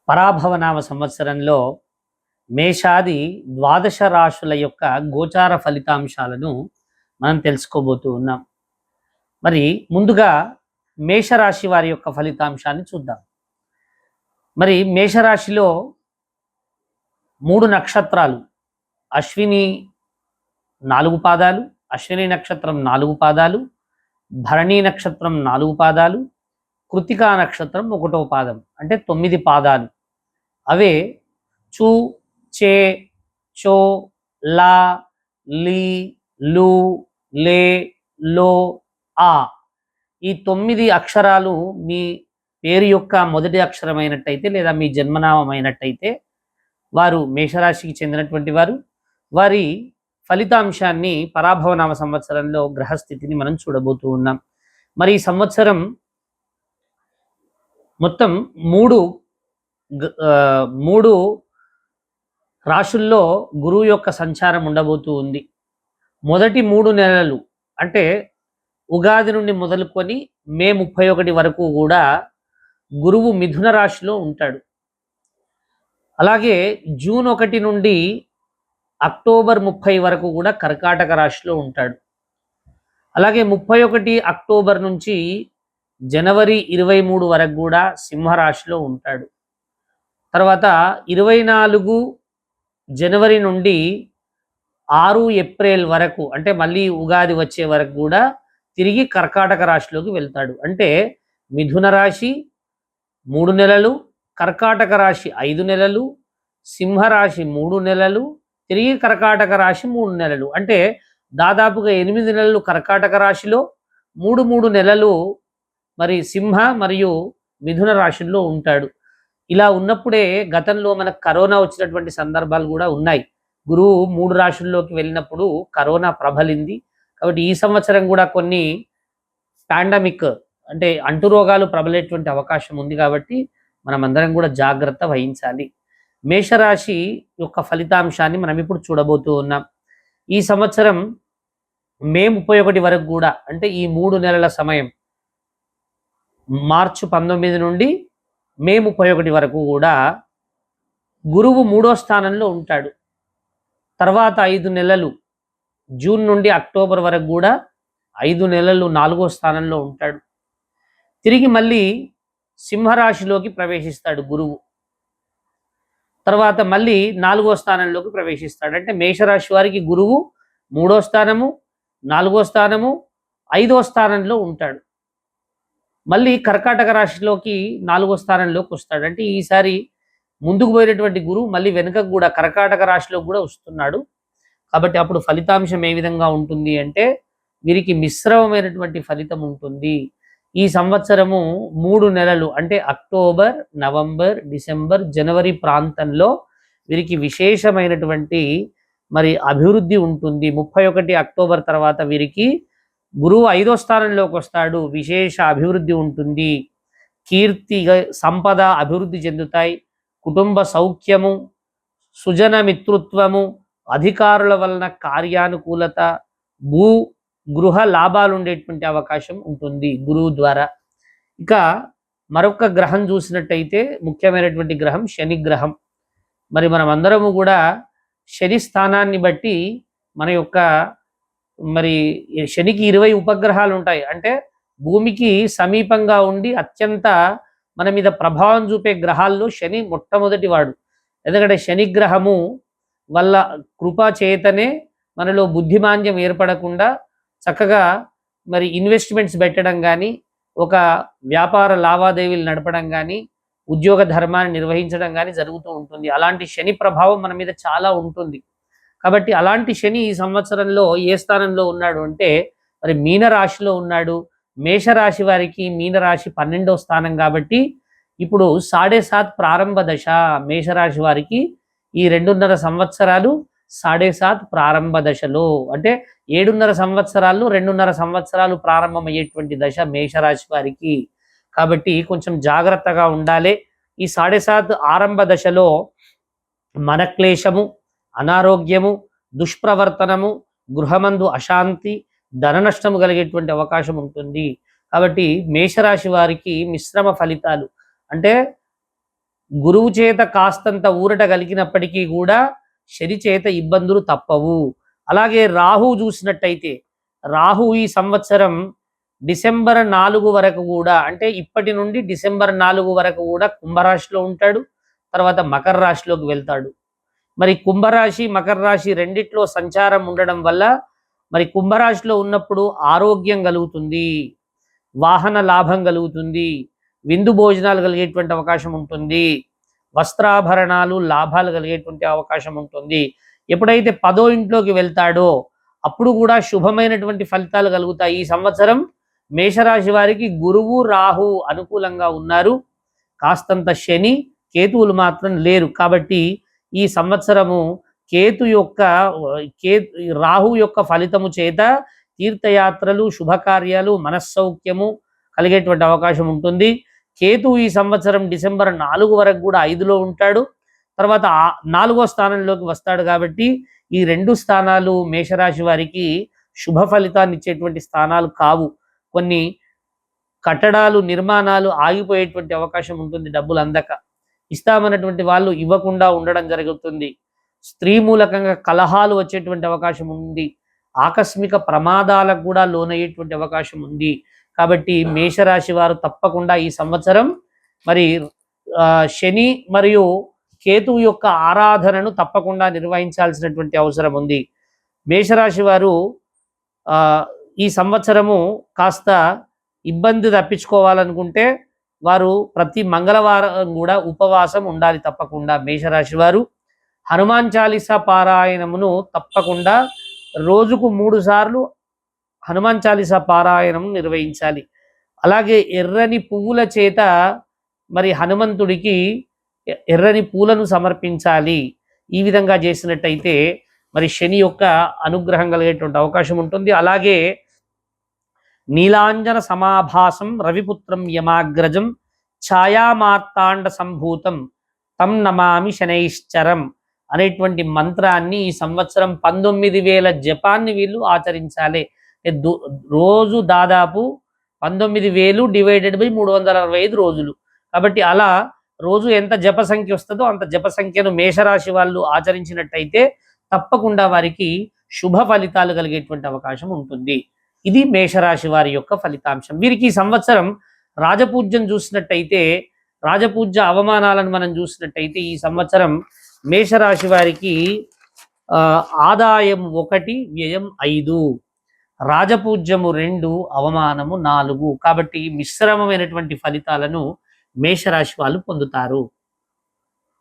పరాభవనామ సంవత్సరంలో మేషాది ద్వాదశ రాశుల యొక్క గోచార ఫలితాంశాలను మనం తెలుసుకోబోతూ ఉన్నాం. మరి ముందుగా మేషరాశి వారి యొక్క ఫలితాంశాన్ని చూద్దాం. మరి మేషరాశిలో 3 నక్షత్రాలు, అశ్విని 4 పాదాలు, అశ్విని నక్షత్రం 4 పాదాలు, భరణి నక్షత్రం 4 పాదాలు, కృతికా నక్షత్రం 1వ పాదం, అంటే 9 పాదాలు. అవే చు, చే, చో, లా, లి, లు, లే, లో, ఆ. ఈ 9 అక్షరాలు మీ పేరు యొక్క మొదటి అక్షరమైనట్టయితే లేదా మీ జన్మనామం అయినట్టయితే వారు మేషరాశికి చెందినటువంటి వారు. వారి ఫలితాంశాన్ని పరాభవనామ సంవత్సరంలో గ్రహస్థితిని మనం చూడబోతూ ఉన్నాం. మరి ఈ సంవత్సరం మొత్తం మూడు రాశుల్లో గురువు యొక్క సంచారం ఉండబోతూ ఉంది. మొదటి 3 నెలలు అంటే ఉగాది నుండి మొదలుకొని మే 31 వరకు కూడా గురువు మిథున రాశిలో ఉంటాడు. అలాగే జూన్ 1 నుండి అక్టోబర్ 30 వరకు కూడా కర్కాటక రాశిలో ఉంటాడు. అలాగే 31 అక్టోబర్ నుంచి జనవరి 23 వరకు కూడా సింహరాశిలో ఉంటాడు. తర్వాత 24 జనవరి నుండి 6 ఏప్రిల్ వరకు, అంటే మళ్ళీ ఉగాది వచ్చే వరకు కూడా తిరిగి కర్కాటక రాశిలోకి వెళ్తాడు. అంటే మిథున రాశి 3 నెలలు, కర్కాటక రాశి 5 నెలలు, సింహరాశి 3 నెలలు, తిరిగి కర్కాటక రాశి 3 నెలలు. అంటే దాదాపుగా 8 నెలలు కర్కాటక రాశిలో, 3 నెలలు మరి సింహ మరియు మిథున రాశుల్లో ఉంటాడు. ఇలా ఉన్నప్పుడే గతంలో మనకు కరోనా వచ్చినటువంటి సందర్భాలు కూడా ఉన్నాయి. గురువు 3 రాశుల్లోకి వెళ్ళినప్పుడు కరోనా ప్రబలింది. కాబట్టి ఈ సంవత్సరం కూడా కొన్ని పాండమిక్ అంటే అంటురోగాలు ప్రబలేటువంటి అవకాశం ఉంది. కాబట్టి మనం అందరం కూడా జాగ్రత్త వహించాలి. మేషరాశి యొక్క ఫలితాంశాన్ని మనం ఇప్పుడు చూడబోతూ ఉన్నాం. ఈ సంవత్సరం మే 31 వరకు కూడా, అంటే ఈ 3 నెలల సమయం, మార్చి 19 నుండి మే 31 వరకు కూడా గురువు 3వ స్థానంలో ఉంటాడు. తర్వాత 5 నెలలు జూన్ నుండి అక్టోబర్ వరకు కూడా 5 నెలలు 4వ స్థానంలో ఉంటాడు. తిరిగి మళ్ళీ సింహరాశిలోకి ప్రవేశిస్తాడు గురువు. తర్వాత మళ్ళీ 4వ స్థానంలోకి ప్రవేశిస్తాడు. అంటే మేషరాశి వారికి గురువు 3వ స్థానము, 4వ స్థానము, 5వ స్థానంలో ఉంటాడు. మళ్ళీ కర్కాటక రాశిలోకి 4వ స్థానంలోకి వస్తాడు. అంటే ఈసారి ముందుకు పోయినటువంటి గురువు మళ్ళీ వెనుకకు కూడా కర్కాటక రాశిలో కూడా వస్తున్నాడు. కాబట్టి అప్పుడు ఫలితాంశం ఏ విధంగా ఉంటుంది అంటే వీరికి మిశ్రమమైనటువంటి ఫలితం ఉంటుంది. ఈ సంవత్సరము 3 నెలలు అంటే అక్టోబర్, నవంబర్, డిసెంబర్, జనవరి ప్రాంతంలో వీరికి విశేషమైనటువంటి మరి అభివృద్ధి ఉంటుంది. 31 అక్టోబర్ తర్వాత వీరికి గురువు 5వ స్థానంలోకి వస్తాడు. విశేష అభివృద్ధి ఉంటుంది. కీర్తి, సంపద అభివృద్ధి చెందుతాయి. కుటుంబ సౌఖ్యము, సుజన మిత్రుత్వము, అధికారుల వలన కార్యానుకూలత, భూ గృహ లాభాలు ఉండేటువంటి అవకాశం ఉంటుంది గురువు ద్వారా. ఇక మరొక గ్రహం చూసినట్టయితే ముఖ్యమైనటువంటి గ్రహం శని గ్రహం. మరి మనం అందరము కూడా శని స్థానాన్ని బట్టి మన యొక్క మరి శనికి 20 ఉపగ్రహాలు ఉంటాయి. అంటే భూమికి సమీపంగా ఉండి అత్యంత మన మీద ప్రభావం చూపే గ్రహాల్లో శని మొట్టమొదటి వాడు. ఎందుకంటే శని గ్రహము వల్ల కృపా చేతనే మనలో బుద్ధిమాంద్యం ఏర్పడకుండా చక్కగా మరి ఇన్వెస్ట్మెంట్స్ పెట్టడం కానీ, ఒక వ్యాపార లావాదేవీలు నడపడం కానీ, ఉద్యోగ ధర్మాన్ని నిర్వహించడం కానీ జరుగుతూ ఉంటుంది. అలాంటి శని ప్రభావం మన మీద చాలా ఉంటుంది. కాబట్టి అలాంటి శని ఈ సంవత్సరంలో ఏ స్థానంలో ఉన్నాడు అంటే మరి మీనరాశిలో ఉన్నాడు. మేషరాశి వారికి మీనరాశి 12వ స్థానం. కాబట్టి ఇప్పుడు 7.5 ప్రారంభ దశ. మేషరాశి వారికి ఈ 2.5 సంవత్సరాలు 7.5 ప్రారంభ దశలో, అంటే 7.5 సంవత్సరాల్లో 2.5 సంవత్సరాలు ప్రారంభమయ్యేటువంటి దశ మేషరాశి వారికి. కాబట్టి కొంచెం జాగ్రత్తగా ఉండాలి. ఈ 7.5 ఆరంభ దశలో మనక్లేశము, అనారోగ్యము, దుష్ప్రవర్తనము, గృహమందు అశాంతి, ధన నష్టము కలిగేటువంటి అవకాశం ఉంటుంది. కాబట్టి మేషరాశి వారికి మిశ్రమ ఫలితాలు, అంటే గురువు చేత కాస్తంత ఊరట కలిగినప్పటికీ కూడా శని చేత ఇబ్బందులు తప్పవు. అలాగే రాహు చూసినట్టయితే రాహు ఈ సంవత్సరం డిసెంబర్ 4 వరకు కూడా, అంటే ఇప్పటి నుండి డిసెంబర్ 4 వరకు కూడా కుంభరాశిలో ఉంటాడు. తర్వాత మకర రాశిలోకి వెళ్తాడు. మరి కుంభరాశి మకర రాశి రెండిట్లో సంచారం ఉండడం వల్ల మరి కుంభరాశిలో ఉన్నప్పుడు ఆరోగ్యం కలుగుతుంది, వాహన లాభం కలుగుతుంది, విందు భోజనాలు కలిగేటువంటి అవకాశం ఉంటుంది, వస్త్రాభరణాలు లాభాలు కలిగేటువంటి అవకాశం ఉంటుంది. ఎప్పుడైతే 10వ ఇంట్లోకి వెళ్తాడో అప్పుడు కూడా శుభమైనటువంటి ఫలితాలు కలుగుతాయి. ఈ సంవత్సరం మేషరాశి వారికి గురువు రాహు అనుకూలంగా ఉన్నారు. కాస్తంత శని కేతువులు మాత్రం లేరు. కాబట్టి ఈ సంవత్సరము రాహు యొక్క ఫలితము చేత తీర్థయాత్రలు, శుభకార్యాలు, మనస్సౌఖ్యము కలిగేటువంటి అవకాశం ఉంటుంది. కేతు ఈ సంవత్సరం డిసెంబర్ 4 వరకు కూడా 5లో ఉంటాడు. తర్వాత 4వ స్థానంలోకి వస్తాడు. కాబట్టి ఈ 2 స్థానాలు మేషరాశి వారికి శుభ ఫలితాన్ని ఇచ్చేటువంటి స్థానాలు కావు. కొన్ని కట్టడాలు, నిర్మాణాలు ఆగిపోయేటువంటి అవకాశం ఉంటుంది. డబ్బులు అందక ఇస్తామన్నటువంటి వాళ్ళు ఇవ్వకుండా ఉండడం జరుగుతుంది. స్త్రీ మూలకంగా కలహాలు వచ్చేటువంటి అవకాశం ఉంది. ఆకస్మిక ప్రమాదాలకు కూడా లోనయ్యేటువంటి అవకాశం ఉంది. కాబట్టి మేషరాశి వారు తప్పకుండా ఈ సంవత్సరం మరి శని మరియు కేతువు యొక్క ఆరాధనను తప్పకుండా నిర్వహించాల్సినటువంటి అవసరం ఉంది. మేషరాశి వారు ఈ సంవత్సరము కాస్త ఇబ్బంది తప్పించుకోవాలనుకుంటే వారు ప్రతి మంగళవారం కూడా ఉపవాసం ఉండాలి తప్పకుండా. మేషరాశి వారు హనుమాన్ చాలీసా పారాయణమును తప్పకుండా రోజుకు 3 సార్లు హనుమాన్ చాలీసా పారాయణం నిర్వహించాలి. అలాగే ఎర్రని పువ్వుల చేత మరి హనుమంతుడికి ఎర్రని పూలను సమర్పించాలి. ఈ విధంగా చేసినట్టయితే మరి శని యొక్క అనుగ్రహం కలిగేటువంటి అవకాశం ఉంటుంది. అలాగే నీలాంజన సమాభాసం రవిపుత్రం యమాగ్రజం ఛాయామార్తాండ సంభూతం తం నమామి శనైశ్చరం అనేటువంటి మంత్రాన్ని ఈ సంవత్సరం 19,000 జపాన్ని వీళ్ళు ఆచరించాలి. రోజు దాదాపు 19,000 డివైడెడ్ బై 365 రోజులు. కాబట్టి అలా రోజు ఎంత జప సంఖ్య వస్తుందో అంత జప సంఖ్యను మేషరాశి వాళ్ళు ఆచరించినట్టయితే తప్పకుండా వారికి శుభ ఫలితాలు కలిగేటువంటి అవకాశం ఉంటుంది. ఇది మేషరాశి వారి యొక్క ఫలితాంశం. వీరికి ఈ సంవత్సరం రాజపూజ్యం చూసినట్టయితే, రాజపూజ్య అవమానాలను మనం చూసినట్టయితే ఈ సంవత్సరం మేషరాశి వారికి ఆదాయం 1, వ్యయం 5, రాజపూజ్యము 2, అవమానము 4. కాబట్టి మిశ్రమమైనటువంటి ఫలితాలను మేషరాశి వాళ్ళు పొందుతారు.